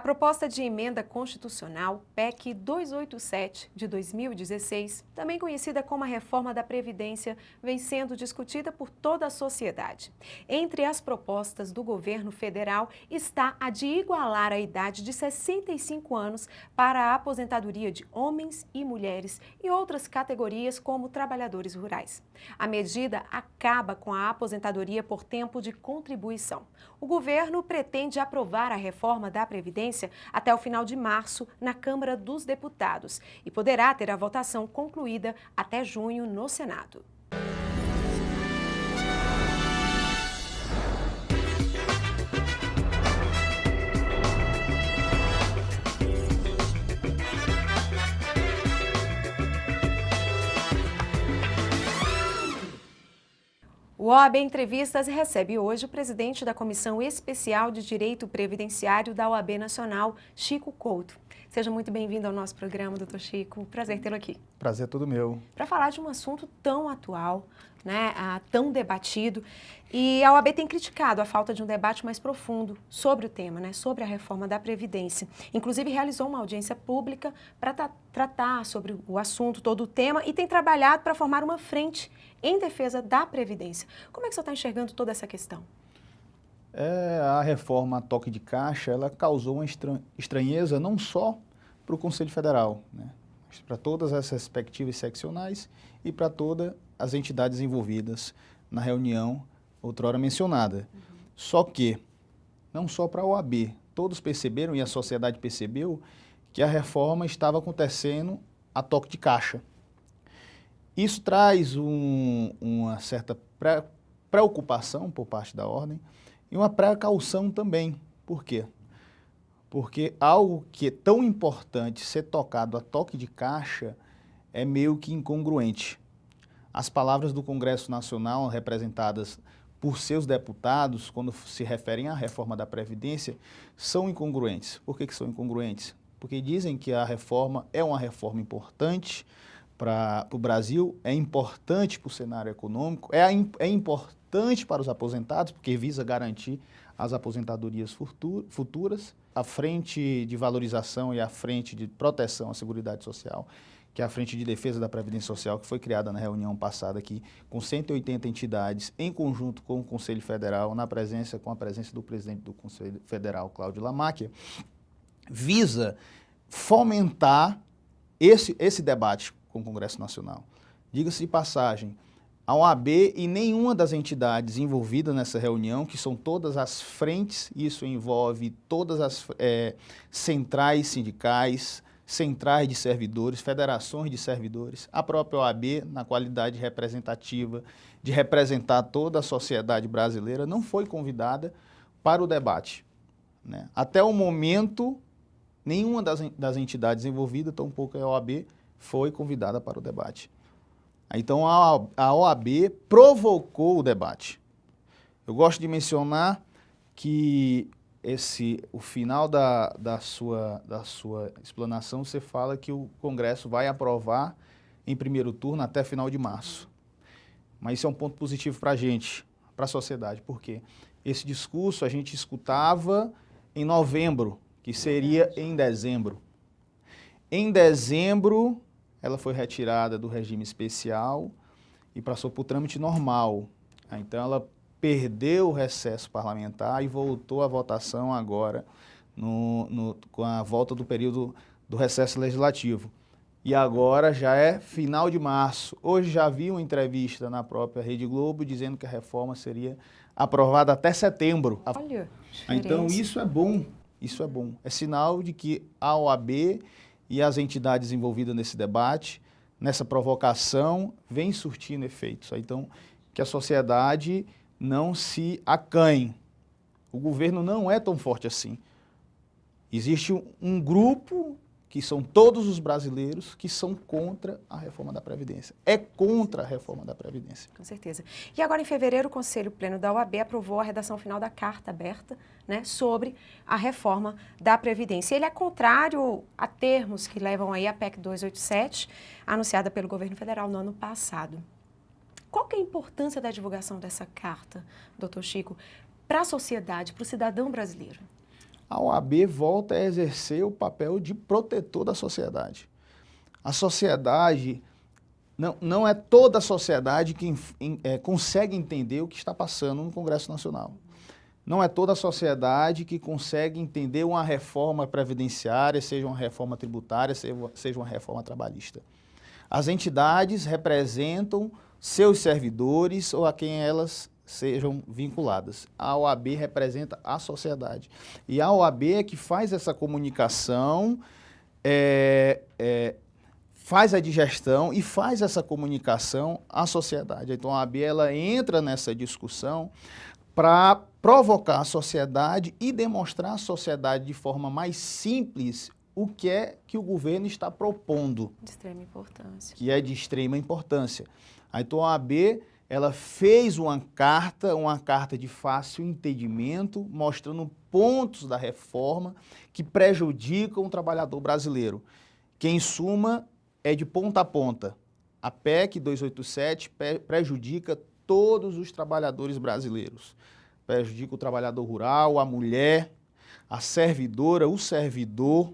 A proposta de emenda constitucional PEC 287 de 2016, também conhecida como a reforma da Previdência, vem sendo discutida por toda a sociedade. Entre as propostas do governo federal está a de igualar a idade de 65 anos para a aposentadoria de homens e mulheres e outras categorias como trabalhadores rurais. A medida acaba com a aposentadoria por tempo de contribuição. O governo pretende aprovar a reforma da Previdência até o final de março na Câmara dos Deputados e poderá ter a votação concluída até junho no Senado. O OAB Entrevistas recebe hoje o presidente da Comissão Especial de Direito Previdenciário da OAB Nacional, Chico Couto. Seja muito bem-vindo ao nosso programa, doutor Chico. Prazer tê-lo aqui. Prazer é todo meu. Para falar de um assunto tão atual, né, tão debatido, e a OAB tem criticado a falta de um debate mais profundo sobre o tema, né, sobre a reforma da Previdência. Inclusive, realizou uma audiência pública para tratar sobre o assunto, todo o tema, e tem trabalhado para formar uma frente em defesa da Previdência. Como é que você está enxergando toda essa questão? A reforma a toque de caixa, ela causou uma estranheza não só para o Conselho Federal, né, mas para todas as respectivas seccionais e para todas as entidades envolvidas na reunião outrora mencionada. Só que, não só para a OAB, todos perceberam e a sociedade percebeu que a reforma estava acontecendo a toque de caixa. Isso traz uma certa preocupação por parte da ordem e uma precaução também. Por quê? Porque algo que é tão importante ser tocado a toque de caixa é meio que incongruente. As palavras do Congresso Nacional, representadas por seus deputados, quando se referem à reforma da Previdência, são incongruentes. Por que são incongruentes? Porque dizem que a reforma é uma reforma importante para o Brasil, é importante para o cenário econômico, é importante para os aposentados, porque visa garantir as aposentadorias futuras, a frente de valorização e a frente de proteção à Seguridade Social, que é a Frente de Defesa da Previdência Social, que foi criada na reunião passada aqui, com 180 entidades, em conjunto com o Conselho Federal, com a presença do presidente do Conselho Federal, Cláudio Lamáquia, visa fomentar esse debate com o Congresso Nacional. Diga-se de passagem, a OAB e nenhuma das entidades envolvidas nessa reunião, que são todas as frentes, isso envolve todas as centrais sindicais, centrais de servidores, federações de servidores, a própria OAB, na qualidade representativa, de representar toda a sociedade brasileira, não foi convidada para o debate, né? Até o momento, nenhuma das entidades envolvidas, tampouco a OAB, foi convidada para o debate. Então, a OAB provocou o debate. Eu gosto de mencionar que o final da sua explanação, você fala que o Congresso vai aprovar em primeiro turno até final de março. Mas isso é um ponto positivo para a gente, para a sociedade, porque esse discurso a gente escutava em novembro, que seria em dezembro. Em dezembro, ela foi retirada do regime especial e passou para o trâmite normal. Então, ela perdeu o recesso parlamentar e voltou à votação agora com a volta do período do recesso legislativo. E agora já é final de março. Hoje já vi uma entrevista na própria Rede Globo dizendo que a reforma seria aprovada até setembro. Olha, então isso é bom, isso é bom. É sinal de que a OAB e as entidades envolvidas nesse debate, nessa provocação, vem surtindo efeitos. Então, que a sociedade não se acanhe. O governo não é tão forte assim. Existe um grupo, que são todos os brasileiros, que são contra a reforma da Previdência. É contra a reforma da Previdência. Com certeza. E agora, em fevereiro, o Conselho Pleno da OAB aprovou a redação final da carta aberta, né, sobre a reforma da Previdência. Ele é contrário a termos que levam aí a PEC 287, anunciada pelo governo federal no ano passado. Qual que é a importância da divulgação dessa carta, doutor Chico, para a sociedade, para o cidadão brasileiro? a OAB volta a exercer o papel de protetor da sociedade. A sociedade, não é toda a sociedade que consegue entender o que está passando no Congresso Nacional. Não é toda a sociedade que consegue entender uma reforma previdenciária, seja uma reforma tributária, seja uma reforma trabalhista. As entidades representam seus servidores ou a quem elas sejam vinculadas. A OAB representa a sociedade. E a OAB é que faz essa comunicação, faz a digestão e faz essa comunicação à sociedade. Então a OAB ela entra nessa discussão para provocar a sociedade e demonstrar à sociedade de forma mais simples o que é que o governo está propondo. De extrema importância. Que é de extrema importância. Então a OAB ela fez uma carta de fácil entendimento, mostrando pontos da reforma que prejudicam o trabalhador brasileiro, que em suma é de ponta a ponta. A PEC 287 prejudica todos os trabalhadores brasileiros. Prejudica o trabalhador rural, a mulher, a servidora, o servidor,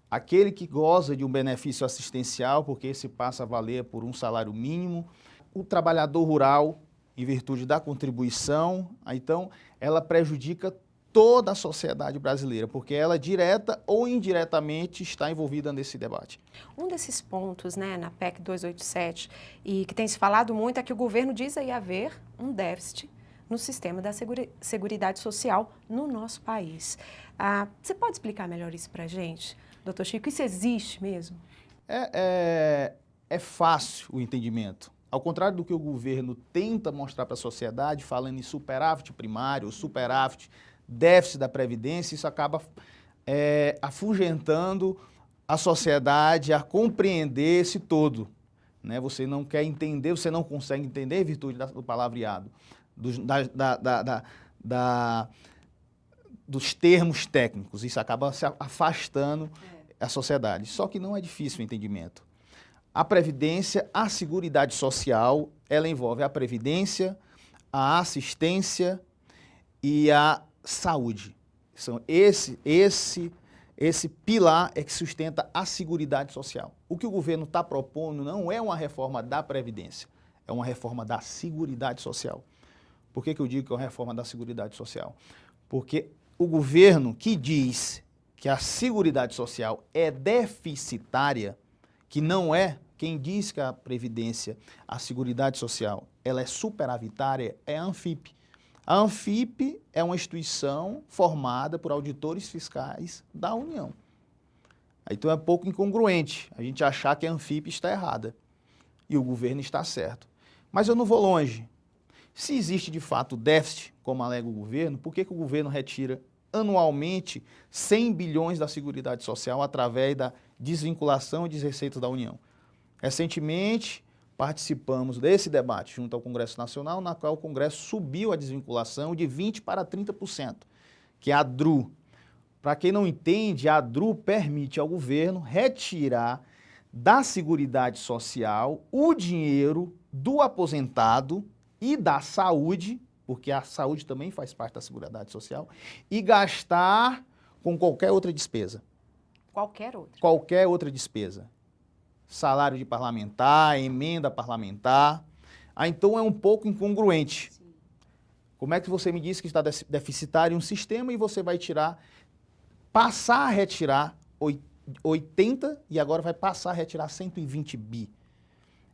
aquele que goza de um benefício assistencial, porque esse passa a valer por um salário mínimo, o trabalhador rural, em virtude da contribuição, então ela prejudica toda a sociedade brasileira, porque ela direta ou indiretamente está envolvida nesse debate. Um desses pontos, né, na PEC 287, e que tem se falado muito, é que o governo diz aí haver um déficit no sistema da Seguridade Social no nosso país. Você pode explicar melhor isso para a gente, doutor Chico? Isso existe mesmo? É fácil o entendimento. Ao contrário do que o governo tenta mostrar para a sociedade, falando em superávit primário, superávit, déficit da Previdência, isso acaba afugentando a sociedade a compreender esse todo. Né? Você não quer entender, você não consegue entender em virtude do palavreado, dos termos técnicos. Isso acaba se afastando a sociedade. Só que não é difícil o entendimento. A Previdência, a Seguridade Social, ela envolve a Previdência, a assistência e a saúde. São esse pilar é que sustenta a Seguridade Social. O que o governo está propondo não é uma reforma da Previdência, é uma reforma da Seguridade Social. Por que eu digo que é uma reforma da Seguridade Social? Porque o governo que diz que a Seguridade Social é deficitária, que não é, quem diz que a Previdência, a Seguridade Social, ela é superavitária, é a ANFIP. A ANFIP é uma instituição formada por auditores fiscais da União. Então é pouco incongruente a gente achar que a ANFIP está errada e o governo está certo. Mas eu não vou longe. Se existe de fato déficit, como alega o governo, por que o governo retira anualmente 100 bilhões da Seguridade Social através da desvinculação de receitas da União? Recentemente, participamos desse debate junto ao Congresso Nacional, na qual o Congresso subiu a desvinculação de 20% para 30%, que é a DRU. Para quem não entende, a DRU permite ao governo retirar da Seguridade Social o dinheiro do aposentado e da saúde, porque a saúde também faz parte da Seguridade Social, e gastar com qualquer outra despesa. Qualquer outra? Qualquer outra despesa. Salário de parlamentar, emenda parlamentar. Então é um pouco incongruente. Sim. Como é que você me disse que está deficitário um sistema e você vai passar a retirar 80 e agora vai passar a retirar 120 bi?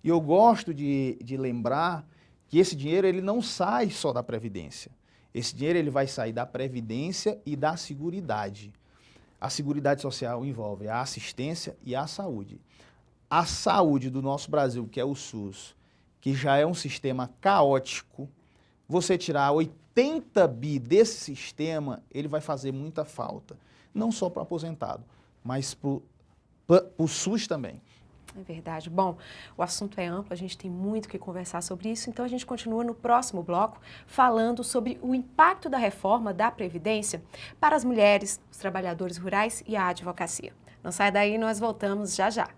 E eu gosto de lembrar que esse dinheiro ele não sai só da Previdência. Esse dinheiro ele vai sair da Previdência e da Seguridade. A Seguridade Social envolve a assistência e a saúde. A saúde do nosso Brasil, que é o SUS, que já é um sistema caótico, você tirar 80 bi desse sistema, ele vai fazer muita falta. Não só para o aposentado, mas para o SUS também. É verdade. Bom, o assunto é amplo, a gente tem muito que conversar sobre isso, então a gente continua no próximo bloco falando sobre o impacto da reforma da Previdência para as mulheres, os trabalhadores rurais e a advocacia. Não sai daí, nós voltamos já já.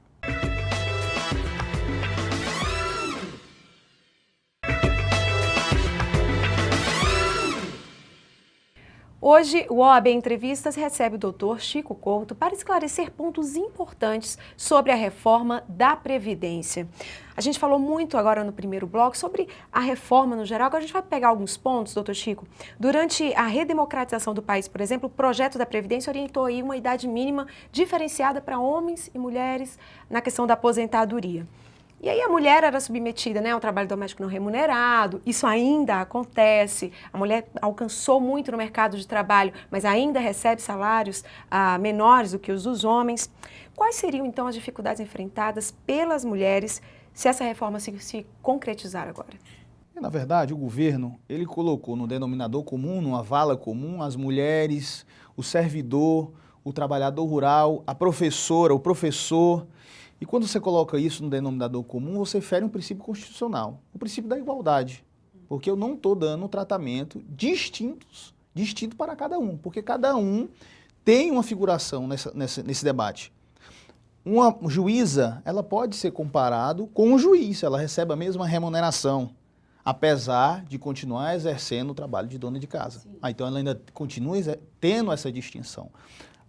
Hoje, o OAB Entrevistas recebe o Dr. Chico Couto para esclarecer pontos importantes sobre a reforma da Previdência. A gente falou muito agora no primeiro bloco sobre a reforma no geral, agora a gente vai pegar alguns pontos, doutor Chico. Durante a redemocratização do país, por exemplo, o projeto da Previdência orientou aí uma idade mínima diferenciada para homens e mulheres na questão da aposentadoria. E aí a mulher era submetida, né, ao trabalho doméstico não remunerado, isso ainda acontece, a mulher alcançou muito no mercado de trabalho, mas ainda recebe salários menores do que os dos homens. Quais seriam então as dificuldades enfrentadas pelas mulheres se essa reforma se concretizar agora? Na verdade, o governo, ele colocou no denominador comum, numa vala comum, as mulheres, o servidor, o trabalhador rural, a professora, o professor. E quando você coloca isso no denominador comum, você fere um princípio constitucional, o princípio da igualdade. Porque eu não estou dando um tratamento distinto para cada um, porque cada um tem uma figuração nesse debate. Uma juíza, ela pode ser comparado com um juiz, ela recebe a mesma remuneração, apesar de continuar exercendo o trabalho de dona de casa. Então ela ainda continua tendo essa distinção.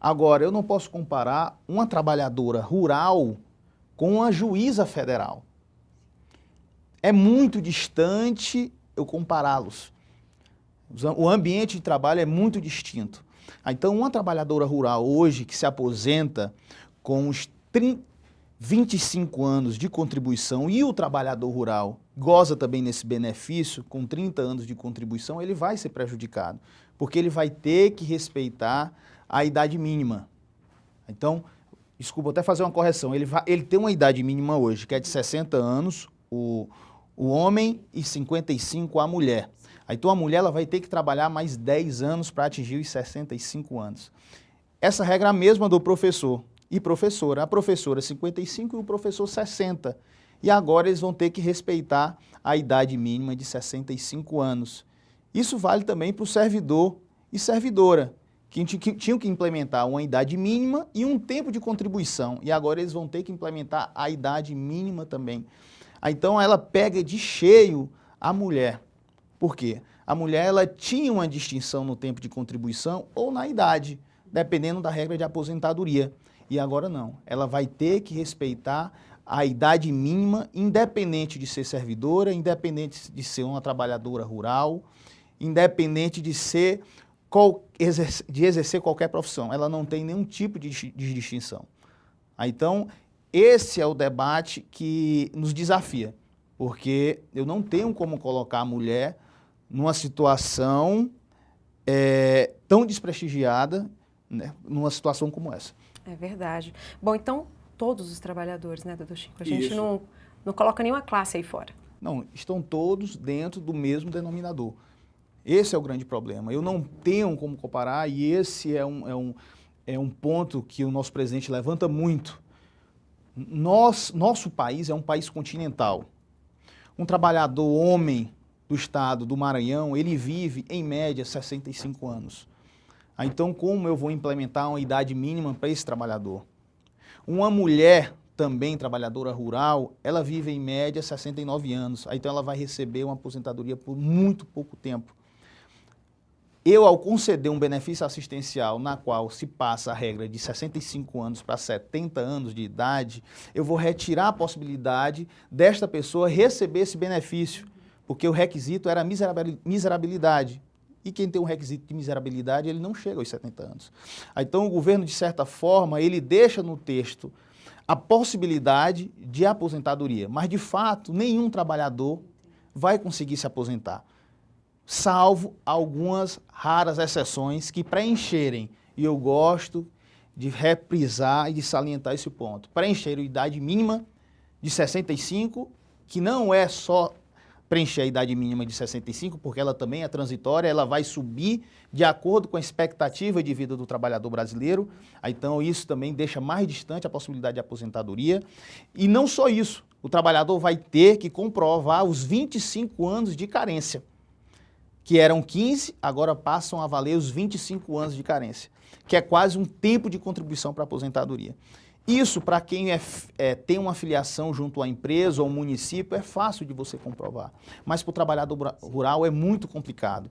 Agora, eu não posso comparar uma trabalhadora rural com a juíza federal. É muito distante eu compará-los. O ambiente de trabalho é muito distinto. Então, uma trabalhadora rural hoje que se aposenta com os 25 anos de contribuição e o trabalhador rural goza também nesse benefício, com 30 anos de contribuição, ele vai ser prejudicado, porque ele vai ter que respeitar a idade mínima. Então, desculpa, até fazer uma correção, ele tem uma idade mínima hoje, que é de 60 anos, o homem, e 55 a mulher. Então a mulher ela vai ter que trabalhar mais 10 anos para atingir os 65 anos. Essa regra é a mesma do professor e professora. A professora 55 e o professor 60. E agora eles vão ter que respeitar a idade mínima de 65 anos. Isso vale também para o servidor e servidora, que tinham que implementar uma idade mínima e um tempo de contribuição, e agora eles vão ter que implementar a idade mínima também. Então ela pega de cheio a mulher. Por quê? A mulher ela tinha uma distinção no tempo de contribuição ou na idade, dependendo da regra de aposentadoria. E agora não, ela vai ter que respeitar a idade mínima, independente de ser servidora, independente de ser uma trabalhadora rural, independente de exercer qualquer profissão. Ela não tem nenhum tipo de distinção. Então, esse é o debate que nos desafia, porque eu não tenho como colocar a mulher numa situação tão desprestigiada, né, numa situação como essa. É verdade. Bom, então, todos os trabalhadores, né, doutor Chico? A gente não coloca nenhuma classe aí fora. Não, estão todos dentro do mesmo denominador. Esse é o grande problema. Eu não tenho como comparar e esse é um ponto que o nosso presidente levanta muito. Nosso país é um país continental. Um trabalhador homem do estado do Maranhão, ele vive, em média, 65 anos. Então, como eu vou implementar uma idade mínima para esse trabalhador? Uma mulher, também trabalhadora rural, ela vive, em média, 69 anos. Então, ela vai receber uma aposentadoria por muito pouco tempo. Eu, ao conceder um benefício assistencial na qual se passa a regra de 65 anos para 70 anos de idade, eu vou retirar a possibilidade desta pessoa receber esse benefício, porque o requisito era miserabilidade. E quem tem um requisito de miserabilidade, ele não chega aos 70 anos. Então, o governo, de certa forma, ele deixa no texto a possibilidade de aposentadoria, mas, de fato, nenhum trabalhador vai conseguir se aposentar, salvo algumas raras exceções que preencherem, e eu gosto de reprisar e de salientar esse ponto, preencher a idade mínima de 65, que não é só preencher a idade mínima de 65, porque ela também é transitória, ela vai subir de acordo com a expectativa de vida do trabalhador brasileiro, então isso também deixa mais distante a possibilidade de aposentadoria, e não só isso, o trabalhador vai ter que comprovar os 25 anos de carência, que eram 15, agora passam a valer os 25 anos de carência, que é quase um tempo de contribuição para a aposentadoria. Isso, para quem tem uma filiação junto à empresa ou ao município, é fácil de você comprovar. Mas para o trabalhador rural é muito complicado.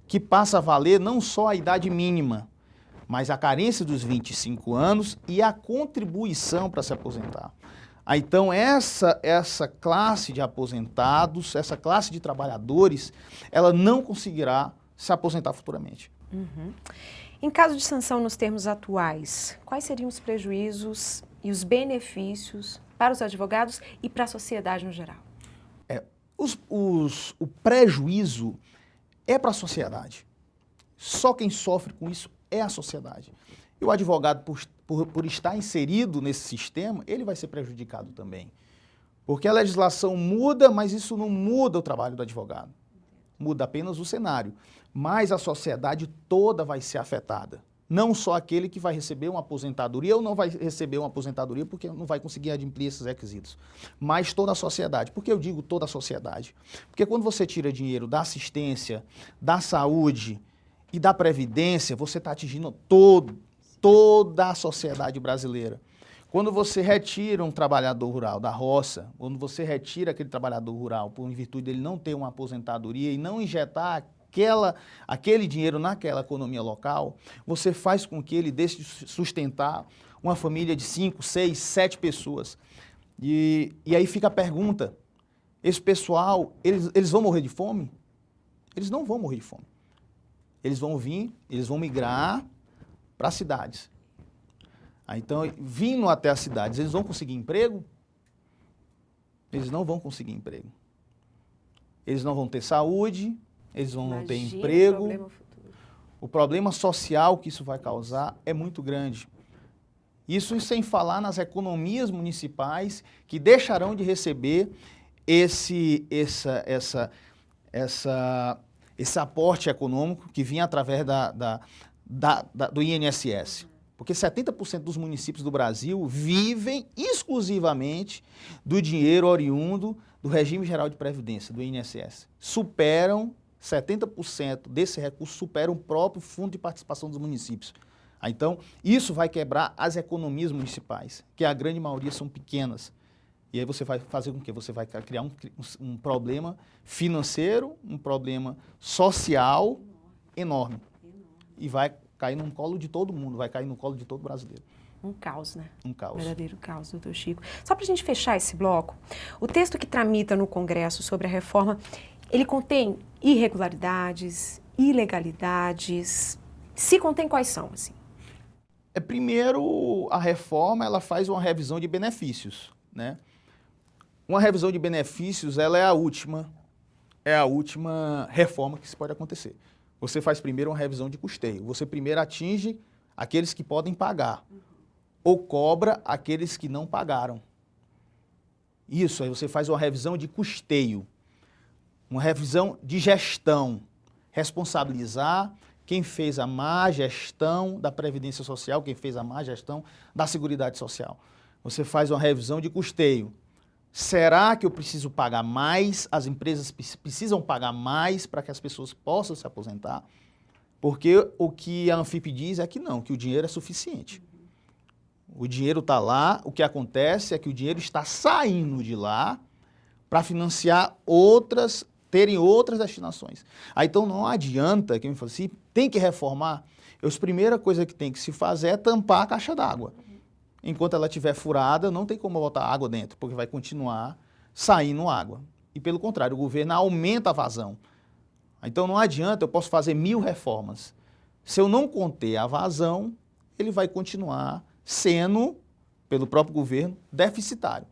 que passa a valer não só a idade mínima, mas a carência dos 25 anos e a contribuição para se aposentar. Então, essa classe de aposentados, essa classe de trabalhadores, ela não conseguirá se aposentar futuramente. Uhum. Em caso de sanção nos termos atuais, quais seriam os prejuízos e os benefícios para os advogados e para a sociedade no geral? O prejuízo é para a sociedade. Só quem sofre com isso é a sociedade. E o advogado, por estar inserido nesse sistema, ele vai ser prejudicado também. Porque a legislação muda, mas isso não muda o trabalho do advogado. Muda apenas o cenário. Mas a sociedade toda vai ser afetada. Não só aquele que vai receber uma aposentadoria ou não vai receber uma aposentadoria porque não vai conseguir adimplir esses requisitos. Mas toda a sociedade. Por que eu digo toda a sociedade? Porque quando você tira dinheiro da assistência, da saúde e da previdência, você está atingindo toda a sociedade brasileira. Quando você retira um trabalhador rural da roça, quando você retira aquele trabalhador rural por virtude dele não ter uma aposentadoria e não injetar aquele dinheiro naquela economia local, você faz com que ele deixe de sustentar uma família de 5, 6, 7 pessoas. E aí fica a pergunta, esse pessoal, eles vão morrer de fome? Eles não vão morrer de fome. Eles vão migrar para as cidades. Então, vindo até as cidades, eles vão conseguir emprego? Eles não vão conseguir emprego. Eles não vão ter saúde, eles vão não ter emprego. O problema social que isso vai causar é muito grande. Isso sem falar nas economias municipais que deixarão de receber esse aporte econômico que vinha através do INSS. Porque 70% dos municípios do Brasil vivem exclusivamente do dinheiro oriundo do Regime Geral de Previdência, do INSS. 70% desse recurso superam o próprio Fundo de Participação dos Municípios. Então, isso vai quebrar as economias municipais, que a grande maioria são pequenas. E aí você vai fazer com que você vai criar um problema financeiro, um problema social enorme. E vai cair no colo de todo mundo, vai cair no colo de todo brasileiro. Um caos, né? Um caos. Verdadeiro caos, doutor Chico. Só para a gente fechar esse bloco, o texto que tramita no Congresso sobre a reforma, ele contém irregularidades, ilegalidades? Se contém, quais são, assim? Primeiro, a reforma, ela faz uma revisão de benefícios, né? Uma revisão de benefícios, ela é a última reforma que se pode acontecer. Você faz primeiro uma revisão de custeio. Você primeiro atinge aqueles que podem pagar ou cobra aqueles que não pagaram. Isso, aí você faz uma revisão de custeio, uma revisão de gestão, responsabilizar quem fez a má gestão da Previdência Social, quem fez a má gestão da Seguridade Social. Você faz uma revisão de custeio. Será que eu preciso pagar mais? As empresas precisam pagar mais para que as pessoas possam se aposentar? Porque o que a Anfip diz é que não, que o dinheiro é suficiente. O dinheiro está lá, o que acontece é que o dinheiro está saindo de lá para financiar terem outras destinações. Aí, então não adianta, quem me fala assim, tem que reformar. A primeira coisa que tem que se fazer é tampar a caixa d'água. Enquanto ela estiver furada, não tem como botar água dentro, porque vai continuar saindo água. E pelo contrário, o governo aumenta a vazão. Então não adianta, eu posso fazer 1000 reformas. Se eu não conter a vazão, ele vai continuar sendo, pelo próprio governo, deficitário.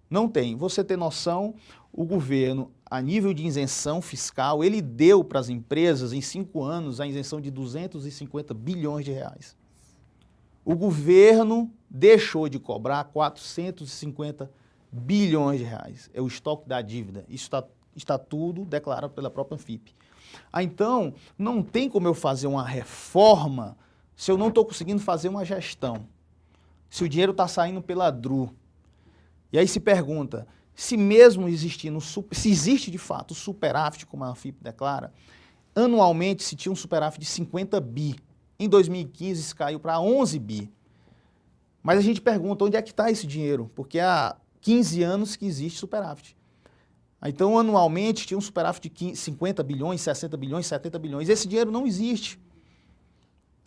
Não tem. Você tem noção, o governo, a nível de isenção fiscal, ele deu para as empresas, em 5 anos, a isenção de 250 bilhões de reais. O governo deixou de cobrar 450 bilhões de reais. É o estoque da dívida. Isso está tudo declarado pela própria Anfip. Então, não tem como eu fazer uma reforma se eu não estou conseguindo fazer uma gestão. Se o dinheiro está saindo pela DRU. E aí se pergunta, se mesmo existindo, se existe de fato o superávit, como a Anfip declara, anualmente se tinha um superávit de 50 bi. Em 2015, isso caiu para 11 bi. Mas a gente pergunta, onde é que está esse dinheiro? Porque há 15 anos que existe superávit. Então, anualmente, tinha um superávit de 50 bilhões, 60 bilhões, 70 bilhões. Esse dinheiro não existe.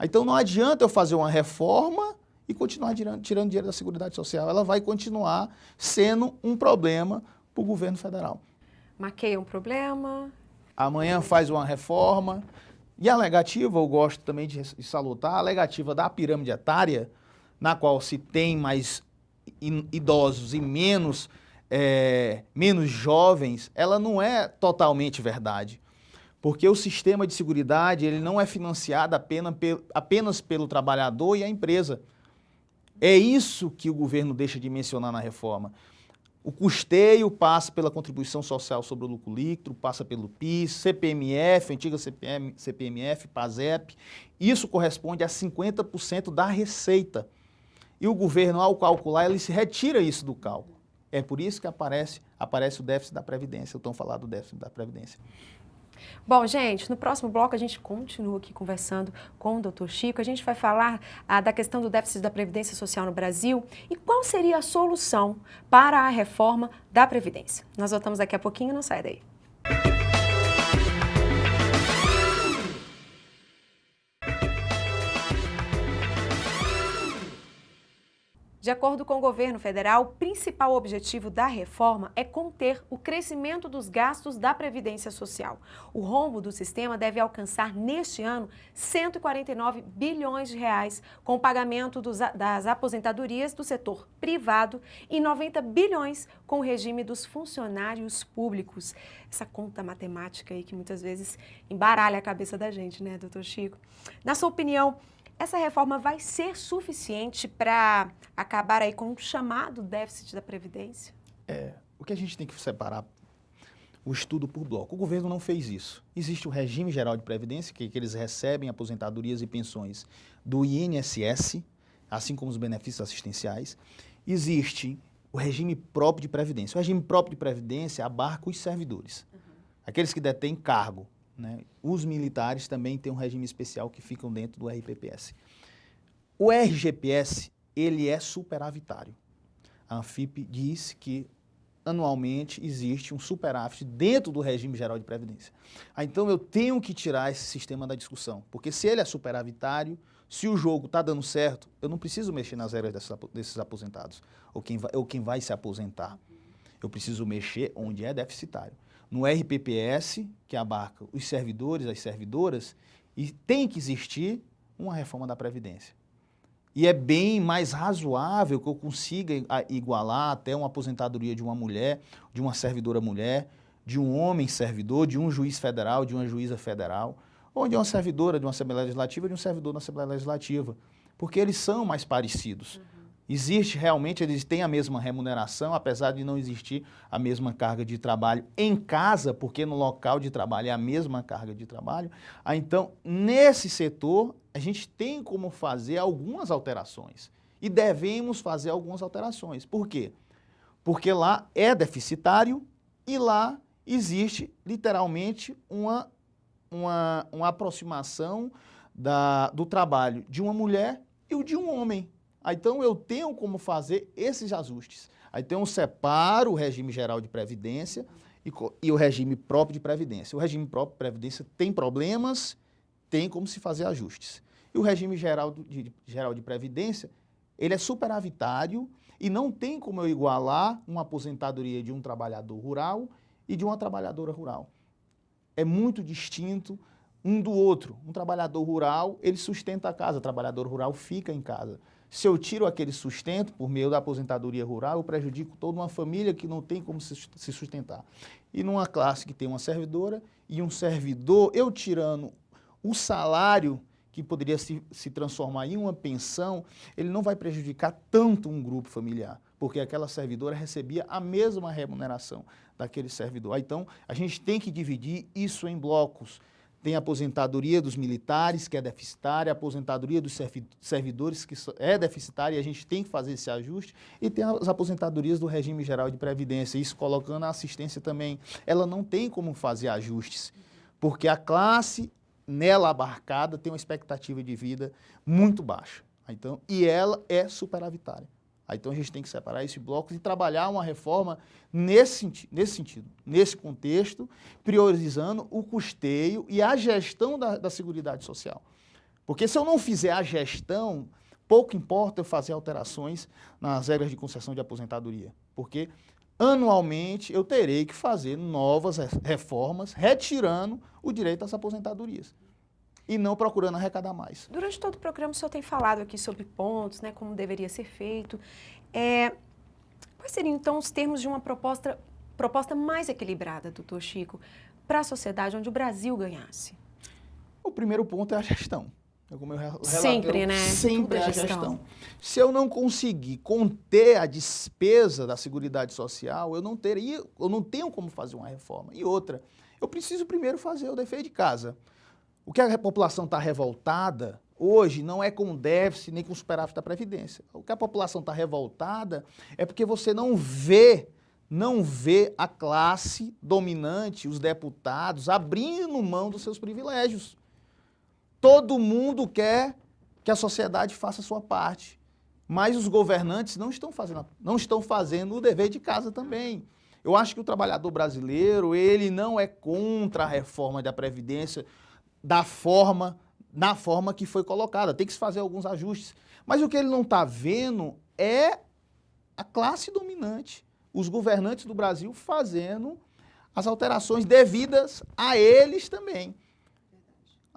Então, não adianta eu fazer uma reforma e continuar tirando dinheiro da Seguridade Social. Ela vai continuar sendo um problema para o governo federal. Maqueia um problema. Amanhã faz uma reforma. E a alegativa, eu gosto também de salutar, a alegativa da pirâmide etária, na qual se tem mais idosos e menos jovens, ela não é totalmente verdade. Porque o sistema de seguridade ele não é financiado apenas pelo trabalhador e a empresa. É isso que o governo deixa de mencionar na reforma. O custeio passa pela contribuição social sobre o lucro líquido, passa pelo PIS, CPMF, antiga CPMF, PASEP. Isso corresponde a 50% da receita. E o governo, ao calcular, ele se retira isso do cálculo. É por isso que aparece o déficit da Previdência, o tão falado déficit da Previdência. Bom, gente, no próximo bloco a gente continua aqui conversando com o Dr. Chico. A gente vai falar da questão do déficit da Previdência Social no Brasil e qual seria a solução para a reforma da Previdência. Nós voltamos daqui a pouquinho, não sai daí. De acordo com o governo federal, o principal objetivo da reforma é conter o crescimento dos gastos da Previdência Social. O rombo do sistema deve alcançar, neste ano, 149 bilhões de reais, com o pagamento das aposentadorias do setor privado e 90 bilhões com o regime dos funcionários públicos. Essa conta matemática aí que muitas vezes embaralha a cabeça da gente, né, doutor Chico? Na sua opinião, essa reforma vai ser suficiente para acabar aí com o chamado déficit da Previdência? O que a gente tem que separar o estudo por bloco. O governo não fez isso. Existe o regime geral de previdência, que eles recebem aposentadorias e pensões do INSS, assim como os benefícios assistenciais. Existe o regime próprio de previdência. O regime próprio de previdência abarca os servidores, aqueles que detêm cargo. Né? Os militares também têm um regime especial que ficam dentro do RPPS. O RGPS, ele é superavitário. A Anfip diz que anualmente existe um superávit dentro do regime geral de previdência. Então eu tenho que tirar esse sistema da discussão, porque se ele é superavitário, se o jogo está dando certo, eu não preciso mexer nas regras desses aposentados, ou quem vai se aposentar. Eu preciso mexer onde é deficitário. No RPPS, que abarca os servidores, as servidoras, e tem que existir uma reforma da Previdência. E é bem mais razoável que eu consiga igualar até uma aposentadoria de uma mulher, de uma servidora mulher, de um homem servidor, de um juiz federal, de uma juíza federal, ou de uma servidora de uma Assembleia Legislativa, de um servidor da Assembleia Legislativa, porque eles são mais parecidos. Existe realmente, eles têm a mesma remuneração, apesar de não existir a mesma carga de trabalho em casa, porque no local de trabalho é a mesma carga de trabalho. Então, nesse setor, a gente tem como fazer algumas alterações. E devemos fazer algumas alterações. Por quê? Porque lá é deficitário e lá existe, literalmente, uma aproximação do trabalho de uma mulher e o de um homem. Então, eu tenho como fazer esses ajustes. Aí, então, eu separo o regime geral de previdência e o regime próprio de previdência. O regime próprio de previdência tem problemas, tem como se fazer ajustes. E o regime geral de previdência, ele é superavitário e não tem como eu igualar uma aposentadoria de um trabalhador rural e de uma trabalhadora rural. É muito distinto um do outro. Um trabalhador rural, ele sustenta a casa, o trabalhador rural fica em casa. Se eu tiro aquele sustento por meio da aposentadoria rural, eu prejudico toda uma família que não tem como se sustentar. E numa classe que tem uma servidora e um servidor, eu tirando o salário que poderia se transformar em uma pensão, ele não vai prejudicar tanto um grupo familiar, porque aquela servidora recebia a mesma remuneração daquele servidor. Então, a gente tem que dividir isso em blocos. Tem a aposentadoria dos militares, que é deficitária, a aposentadoria dos servidores, que é deficitária, e a gente tem que fazer esse ajuste, e tem as aposentadorias do regime geral de previdência, isso colocando a assistência também. Ela não tem como fazer ajustes, porque a classe nela abarcada tem uma expectativa de vida muito baixa. Então, e ela é superavitária. Então a gente tem que separar esse bloco e trabalhar uma reforma nesse sentido, nesse contexto, priorizando o custeio e a gestão da Seguridade Social. Porque se eu não fizer a gestão, pouco importa eu fazer alterações nas regras de concessão de aposentadoria, porque anualmente eu terei que fazer novas reformas, retirando o direito às aposentadorias e não procurando arrecadar mais. Durante todo o programa o senhor tem falado aqui sobre pontos, né, como deveria ser feito. Quais seriam então os termos de uma proposta mais equilibrada, doutor Chico, para a sociedade onde o Brasil ganhasse? O primeiro ponto é a gestão. Como eu sempre, né? Sempre é a gestão. Se eu não conseguir conter a despesa da Seguridade Social, eu não tenho como fazer uma reforma. E outra, eu preciso primeiro fazer o dever de casa. O que a população está revoltada hoje não é com o déficit nem com o superávit da Previdência. O que a população está revoltada é porque você não vê a classe dominante, os deputados, abrindo mão dos seus privilégios. Todo mundo quer que a sociedade faça a sua parte, mas os governantes não estão fazendo o dever de casa também. Eu acho que o trabalhador brasileiro, ele não é contra a reforma da Previdência na forma que foi colocada. Tem que se fazer alguns ajustes. Mas o que ele não está vendo é a classe dominante, os governantes do Brasil fazendo as alterações devidas a eles também.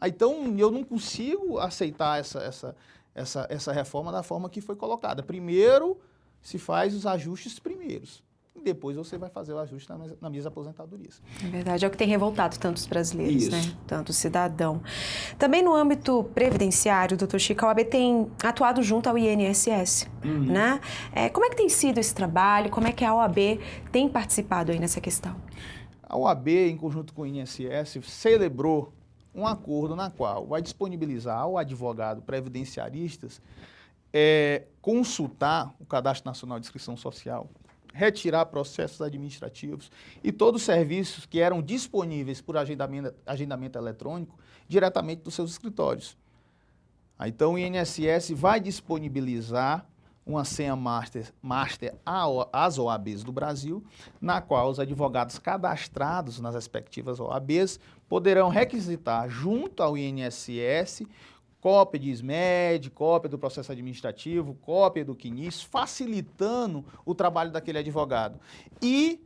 Então, eu não consigo aceitar essa reforma da forma que foi colocada. Primeiro, se faz os ajustes primeiros. E depois você vai fazer o ajuste nas minhas aposentadorias. É verdade, é o que tem revoltado tantos brasileiros, Isso. né? Tanto cidadão. Também no âmbito previdenciário, doutor Chico, a OAB tem atuado junto ao INSS, né? Como é que tem sido esse trabalho? Como é que a OAB tem participado aí nessa questão? A OAB, em conjunto com o INSS, celebrou um acordo na qual vai disponibilizar ao advogado previdenciaristas consultar o Cadastro Nacional de Inscrição Social, retirar processos administrativos e todos os serviços que eram disponíveis por agendamento eletrônico diretamente dos seus escritórios. Então, o INSS vai disponibilizar uma senha master às OABs do Brasil, na qual os advogados cadastrados nas respectivas OABs poderão requisitar junto ao INSS cópia de SMED, cópia do processo administrativo, cópia do CNIS, facilitando o trabalho daquele advogado e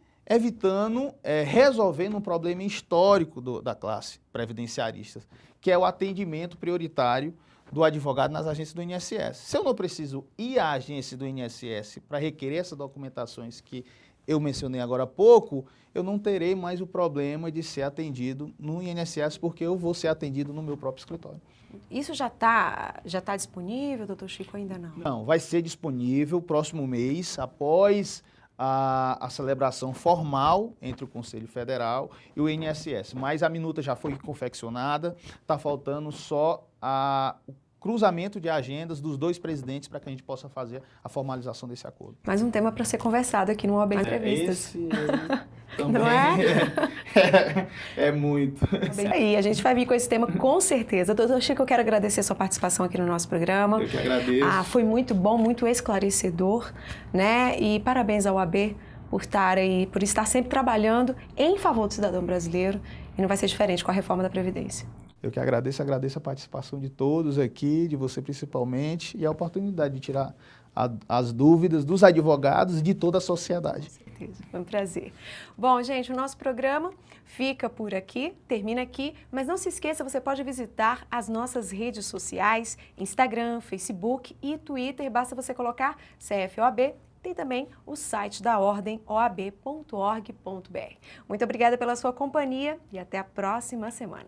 resolvendo um problema histórico da classe previdenciarista, que é o atendimento prioritário do advogado nas agências do INSS. Se eu não preciso ir à agência do INSS para requerer essas documentações que eu mencionei agora há pouco, eu não terei mais o problema de ser atendido no INSS, porque eu vou ser atendido no meu próprio escritório. Isso já tá disponível, doutor Chico, ainda não? Não, vai ser disponível próximo mês, após a celebração formal entre o Conselho Federal e o INSS. Mas a minuta já foi confeccionada, está faltando só o cruzamento de agendas dos dois presidentes para que a gente possa fazer a formalização desse acordo. Mais um tema para ser conversado aqui no OAB Entrevistas. Esse também Não é muito. Isso aí, a gente vai vir com esse tema com certeza. Doutor Chico, eu quero agradecer a sua participação aqui no nosso programa. Eu que agradeço. Foi muito bom, muito esclarecedor, né? E parabéns ao OAB por estar sempre trabalhando em favor do cidadão brasileiro, e não vai ser diferente com a reforma da Previdência. Eu que agradeço a participação de todos aqui, de você principalmente, e a oportunidade de tirar as dúvidas dos advogados e de toda a sociedade. Com certeza, foi um prazer. Bom, gente, o nosso programa fica por aqui, termina aqui, mas não se esqueça, você pode visitar as nossas redes sociais, Instagram, Facebook e Twitter, basta você colocar CFOAB. Tem também o site da Ordem, oab.org.br. Muito obrigada pela sua companhia e até a próxima semana.